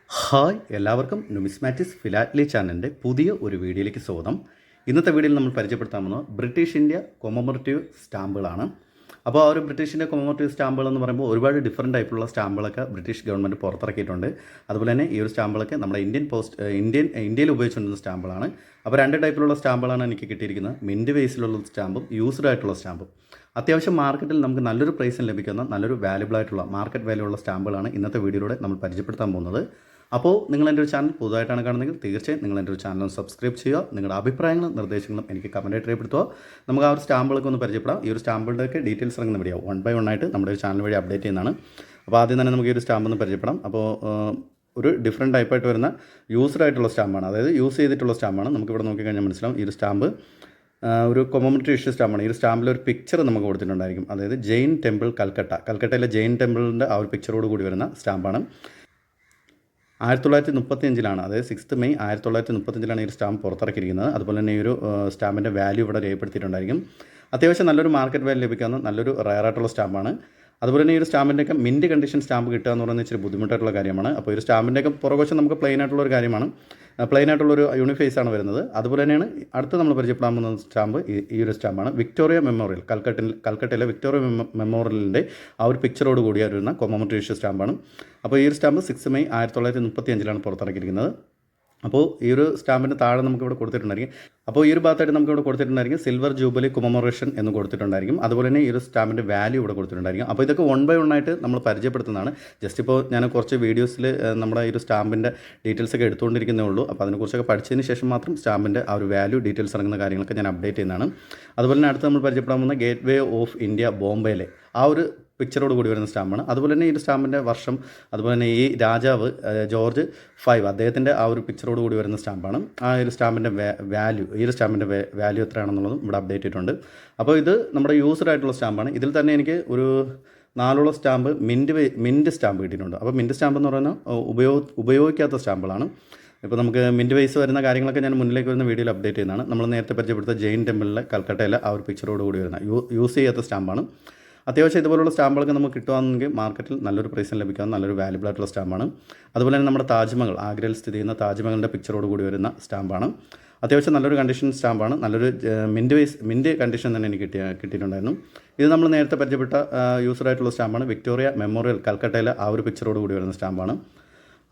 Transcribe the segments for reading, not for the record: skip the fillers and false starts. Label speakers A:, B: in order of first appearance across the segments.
A: Hi എല്ലാവർക്കും നുമിസ്മാറ്റിക്സ് ഫിലാറ്റ്ലി ചാനലിൻ്റെ പുതിയ ഒരു വീഡിയോയിലേക്ക് സ്വാഗതം. ഇന്നത്തെ വീഡിയോയിൽ നമ്മൾ പരിചയപ്പെടുത്താൻ പോകുന്നത് ബ്രിട്ടീഷ് ഇന്ത്യ കൊമമറേറ്റീവ് സ്റ്റാമ്പുകളാണ്. അപ്പോൾ ആ ഒരു ബ്രിട്ടീഷ് ഇന്ത്യ കൊമമറേറ്റീവ് സ്റ്റാമ്പുകൾ എന്ന് പറയുമ്പോൾ ഒരുപാട് ഡിഫറൻറ്റ് ടൈപ്പുള്ള സ്റ്റാമ്പുകളൊക്കെ ബ്രിട്ടീഷ് ഗവൺമെൻറ് പുറത്തിറക്കിയിട്ടുണ്ട്. അതുപോലെ തന്നെ ഈ ഒരു സ്റ്റാമ്പുകളൊക്കെ നമ്മുടെ ഇന്ത്യയിൽ ഉപയോഗിച്ചുകൊണ്ടിരുന്ന സ്റ്റാമ്പുകളാണ്. അപ്പോൾ രണ്ട് ടൈപ്പിലുള്ള സ്റ്റാമ്പുകളാണ് എനിക്ക് കിട്ടിയിരിക്കുന്നത്. മിൻറ്റ് ബേസിലുള്ള സ്റ്റാമ്പും യൂസ്ഡ് ആയിട്ടുള്ള സ്റ്റാമ്പും. അത്യാവശ്യം മാർക്കറ്റിൽ നമുക്ക് നല്ലൊരു പ്രൈസിന് ലഭിക്കുന്ന നല്ലൊരു വാല്യുബിൾ ആയിട്ടുള്ള മാർക്കറ്റ് വാല്യൂ ഉള്ള സ്റ്റാമ്പുകളാണ് ഇന്നത്തെ വീഡിയോയിലൂടെ നമ്മൾ പരിചയപ്പെടുത്താൻ പോകുന്നത്. അപ്പോൾ നിങ്ങൾ എൻ്റെ ഒരു ചാനൽ പുതുതായിട്ടാണ് കാണുന്നതെങ്കിൽ തീർച്ചയായും നിങ്ങൾ എൻ്റെ ഒരു ചാനൽ ഒന്ന് സബ്സ്ക്രൈബ് ചെയ്യുക. നിങ്ങളുടെ അഭിപ്രായങ്ങളും നിർദ്ദേശങ്ങളും എനിക്ക് കമൻറ്റായിട്ട് രേഖപ്പെടുത്തുക. നമുക്ക് ആ ഒരു സ്റ്റാമ്പുകളൊക്കെ ഒന്ന് പരിചയപ്പെടാം. ഈ ഒരു സ്റ്റാമ്പുകളുടെയൊക്കെ ഡീറ്റെയിൽസ് ഇറങ്ങുന്ന വീഡിയോ 1 by 1 ആയിട്ട് നമ്മുടെ ഒരു ചാനൽ വഴി അപ്ഡേറ്റ് ചെയ്യുന്നതാണ്. അപ്പോൾ ആദ്യം തന്നെ നമുക്ക് ഈ ഒരു സ്റ്റാമ്പ് ഒന്ന് പരിചയപ്പെടാം. അപ്പോൾ ഒരു ഡിഫറൻറ്റ് ടൈപ്പായിട്ട് വരുന്ന യൂസ്ഡ് ആയിട്ടുള്ള സ്റ്റാമ്പാണ്, അതായത് യൂസ് ചെയ്തിട്ടുള്ള സ്റ്റാമ്പാണ്. നമുക്കിവിടെ നോക്കിക്കഴിഞ്ഞാൽ മനസ്സിലാവും ഈ ഒരു സ്റ്റാമ്പ് ഒരു കൊമമറേറ്റീവ് ഇഷ്യൂ സ്റ്റാമ്പാണ്. ഈ ഒരു സ്റ്റാമ്പിൽ ഒരു പിക്ചർ നമുക്ക് കൊടുത്തിട്ടുണ്ടായിരിക്കും, അതായത് ജെയിൻ ടെമ്പിൾ കൽക്കട്ടയിലെ ജെയിൻ ടെമ്പിളിൻ്റെ ആ ഒരു പിക്ചറോട് കൂടി വരുന്ന സ്റ്റാമ്പാണ്. 1935, അതായത് 6 May 1935 ഈ ഒരു സ്റ്റാമ്പ് പുറത്തിറക്കിയിരിക്കുന്നത്. അതുപോലെ തന്നെ ഈ ഒരു സ്റ്റാമ്പിൻ്റെ വാല്യൂ ഇവിടെ രേഖപ്പെടുത്തിയിട്ടുണ്ടായിരിക്കും. അത്യാവശ്യം നല്ലൊരു മാർക്കറ്റ് വാല്യൂ ലഭിക്കാവുന്ന നല്ലൊരു റയർ ആയിട്ടുള്ള സ്റ്റാമ്പാണ്. അതുപോലെ തന്നെ ഈ ഒരു സ്റ്റാമ്പിൻ്റെയൊക്കെ മിൻറ്റ് കണ്ടീഷൻ സ്റ്റാമ്പ് കിട്ടുക എന്ന് പറയുന്നത് ഇച്ചിരി ബുദ്ധിമുട്ടായിട്ടുള്ള കാര്യമാണ്. അപ്പോൾ ഈ ഒരു സ്റ്റാമ്പിൻ്റെയൊക്കെ പുറകുവശം നമുക്ക് പ്ലെയിൻ ആയിട്ടുള്ളൊരു കാര്യമാണ്, പ്ലെയിൻ ആയിട്ടുള്ളൊരു യൂണിഫേസ് ആണ് വരുന്നത്. അതുപോലെ തന്നെയാണ് അടുത്ത് നമ്മൾ പരിചയപ്പെടാൻ പോകുന്ന സ്റ്റാമ്പ് ഈ ഒരു സ്റ്റാമ്പാണ്. വിക്ടോറിയ മെമ്മോറിയൽ, കൽക്കട്ടയിലെ വിക്ടോറിയ മെമ്മോറിയലിൻ്റെ ആ ഒരു പിക്ചറോട് കൂടി വരുന്ന കൊമമറേറ്റീവ് ഇഷ്യൂ സ്റ്റാമ്പാണ്. അപ്പോൾ ഈ ഒരു സ്റ്റാമ്പ് 6 May 1935 പുറത്തിറക്കിയിരിക്കുന്നത്. അപ്പോൾ ഈ ഒരു സ്റ്റാമ്പിൻ്റെ താഴെ നമുക്കിവിടെ കൊടുത്തിട്ടുണ്ടായിരിക്കും. അപ്പോൾ ഈ ഒരു ഭാഗത്തായിട്ട് നമുക്കിവിടെ കൊടുത്തിട്ടുണ്ടായിരിക്കും സിൽവർ ജൂബിലി കൊമമറേഷൻ എന്ന് കൊടുത്തിട്ടുണ്ടായിരിക്കും. അതുപോലെ തന്നെ ഈ ഒരു സ്റ്റാമ്പിൻ്റെ വാല്യൂ ഇവിടെ കൊടുത്തിട്ടുണ്ടായിരിക്കും. അപ്പോൾ ഇതൊക്കെ 1 by 1 ആയിട്ട് നമ്മൾ പരിചയപ്പെടുത്തുന്നതാണ്. ജസ്റ്റ് ഇപ്പോൾ ഞാൻ കുറച്ച് വീഡിയോസിൽ നമ്മുടെ ഈ ഒരു സ്റ്റാമ്പിൻ്റെ ഡീറ്റെയിൽസ് ഒക്കെ എടുത്തുകൊണ്ടിരിക്കുന്നേ ഉള്ളൂ. അപ്പോൾ അതിനെക്കുറിച്ചൊക്കെ പഠിച്ചതിന് ശേഷം മാത്രം സ്റ്റാമ്പിൻ്റെ ആ ഒരു വാല്യൂ ഡീറ്റെയിൽസ് ഇറങ്ങുന്ന കാര്യങ്ങളൊക്കെ ഞാൻ അപ്ഡേറ്റ് ചെയ്യുന്നതാണ്. അതുപോലെ തന്നെ അടുത്ത് നമ്മൾ പരിചയപ്പെടാൻ പോകുന്ന ഗേറ്റ് വേ ഓഫ് ഇന്ത്യ ബോംബെയിലെ ആ ഒരു പിക്ചറോട് കൂടി വരുന്ന സ്റ്റാമ്പാണ്. അതുപോലെ തന്നെ ഈ ഒരു സ്റ്റാമ്പിൻ്റെ വർഷം, അതുപോലെ തന്നെ ഈ രാജാവ് ജോർജ് 5 അദ്ദേഹത്തിൻ്റെ ആ ഒരു പിക്ചറോട് കൂടി വരുന്ന സ്റ്റാമ്പാണ്. ആ ഒരു സ്റ്റാമ്പിൻ്റെ വാല്യൂ, ഈ ഒരു സ്റ്റാമ്പിൻ്റെ വാല്യൂ എത്രയാണെന്നുള്ളതും ഇവിടെ അപ്ഡേറ്റ് ചെയ്തിട്ടുണ്ട്. അപ്പോൾ ഇത് നമ്മുടെ യൂസ്ഡ് ആയിട്ടുള്ള സ്റ്റാമ്പാണ്. ഇതിൽ തന്നെ എനിക്ക് ഒരു 4 സ്റ്റാമ്പ് മിൻറ്റ് സ്റ്റാമ്പ് കിട്ടിയിട്ടുണ്ട്. അപ്പോൾ മിൻറ്റ് സ്റ്റാമ്പ് എന്ന് പറയുന്നത് ഉപയോഗിക്കാത്ത സ്റ്റാമ്പുകളാണ്. ഇപ്പോൾ നമുക്ക് മിൻറ്റ് വൈസ് വരുന്ന കാര്യങ്ങളൊക്കെ ഞാൻ മുന്നിലേക്ക് വരുന്ന വീഡിയോയിൽ അപ്ഡേറ്റ് ചെയ്യുന്നതാണ്. നമ്മൾ നേരത്തെ പരിചയപ്പെടുത്ത ജെയിൻ ടെമ്പിളിലെ കൽക്കട്ടയിലെ ആ ഒരു പിക്ചറോട് കൂടി വരുന്ന യൂസ് ചെയ്യാത്ത സ്റ്റാമ്പാണ്. അത്യാവശ്യം ഇതുപോലുള്ള സ്റ്റാമ്പുകളൊക്കെ നമുക്ക് കിട്ടുകയാണെങ്കിൽ മാർക്കറ്റിൽ നല്ലൊരു പ്രൈസിന് ലഭിക്കാവുന്ന നല്ലൊരു വാല്യുബിൾ ആയിട്ടുള്ള സ്റ്റാമ്പാണ്. അതുപോലെ തന്നെ നമ്മുടെ താജ്മഹൽ, ആഗ്രയിൽ സ്ഥിതി ചെയ്യുന്ന താജ്മഹലിൻ്റെ പിക്ചറോട് കൂടി വരുന്ന സ്റ്റാമ്പാണ്. അത്യാവശ്യം നല്ലൊരു കണ്ടീഷൻ സ്റ്റാമ്പാണ്. നല്ലൊരു മിൻറ്റ് കണ്ടീഷൻ തന്നെ എനിക്ക് കിട്ടിയിട്ടുണ്ടായിരുന്നു. ഇത് നമ്മൾ നേരത്തെ പരിചയപ്പെട്ട യൂസ്ഡ് ആയിട്ടുള്ള സ്റ്റാമ്പാണ്. വിക്ടോറിയ മെമ്മോറിയൽ കൽക്കട്ടയിലെ ആ ഒരു പിക്ചറോട് കൂടി വരുന്ന സ്റ്റാമ്പാണ്.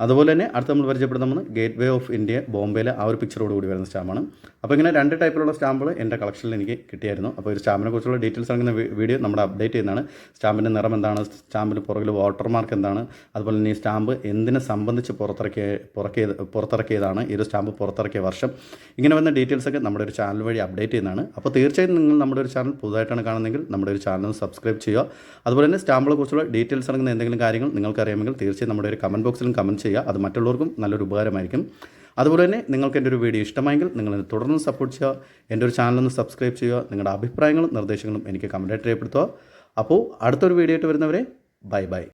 A: അതുപോലെ തന്നെ അടുത്ത് നമ്മൾ പരിചയപ്പെടുന്നത് ഗേറ്റ് വേ ഓഫ് ഇന്ത്യ ബോംബെയിലെ ആ ഒരു പിക്ചറോട് കൂടി വരുന്ന സ്റ്റാമ്പാണ്. അപ്പോൾ ഇങ്ങനെ 2 ടൈപ്പിലുള്ള സ്റ്റാമ്പുകൾ എൻ്റെ കളക്ഷനിൽ എനിക്ക് കിട്ടിയായിരുന്നു. അപ്പോൾ ഒരു സ്റ്റാമ്പിനെ കുറിച്ചുള്ള ഡീറ്റെയിൽസ് ഇറങ്ങുന്ന വീഡിയോ നമ്മൾ അപ്ഡേറ്റ് ചെയ്യുന്നതാണ്. സ്റ്റാമ്പിൻ്റെ നിറം എന്താണ്, സ്റ്റാമ്പിന് പുറകിൽ വാട്ടർമാർക്ക് എന്താണ്, അതുപോലെ തന്നെ ഈ സ്റ്റാമ്പ് എന്തിനെ സംബന്ധിച്ച് പുറത്തിറക്കിയതാണ്, ഈ ഒരു സ്റ്റാമ്പ് പുറത്തിറക്കിയ വർഷം, ഇങ്ങനെ വന്ന ഡീറ്റെയിൽസൊക്കെ നമ്മുടെ ഒരു ചാനൽ വഴി അപ്ഡേറ്റ് ചെയ്യുന്നതാണ്. അപ്പോൾ തീർച്ചയായും നിങ്ങൾ നമ്മുടെ ഒരു ചാനൽ പുതുതായിട്ടാണ് കാണുന്നതെങ്കിൽ നമ്മുടെ ഒരു ചാനൽ സബ്സ്ക്രൈബ് ചെയ്യുക. അതുപോലെ തന്നെ സ്റ്റാമ്പുകളെ കുറിച്ചുള്ള ഡീറ്റെയിൽസ് ഇറങ്ങുന്ന എന്തെങ്കിലും കാര്യങ്ങൾ നിങ്ങൾക്ക് അറിയാമെങ്കിൽ തീർച്ചയായും നമ്മുടെ ഒരു കമൻറ്റ് ബോക്സിലും കമൻറ്റ് ചെയ്യുക. അത് മറ്റുള്ളവർക്കും നല്ലൊരു ഉപകാരമായിരിക്കും. അതുപോലെ തന്നെ നിങ്ങൾക്ക് എൻ്റെ ഒരു വീഡിയോ ഇഷ്ടമായെങ്കിൽ നിങ്ങൾ തുടർന്ന് സപ്പോർട്ട് ചെയ്യുക. എൻ്റെ ഒരു ചാനലൊന്ന് സബ്സ്ക്രൈബ് ചെയ്യുക. നിങ്ങളുടെ അഭിപ്രായങ്ങളും നിർദ്ദേശങ്ങളും എനിക്ക് കമൻറ്റായിട്ട് രേഖപ്പെടുത്തുക. അപ്പോൾ അടുത്തൊരു വീഡിയോ ആയിട്ട് വരുന്നവരെ ബൈ.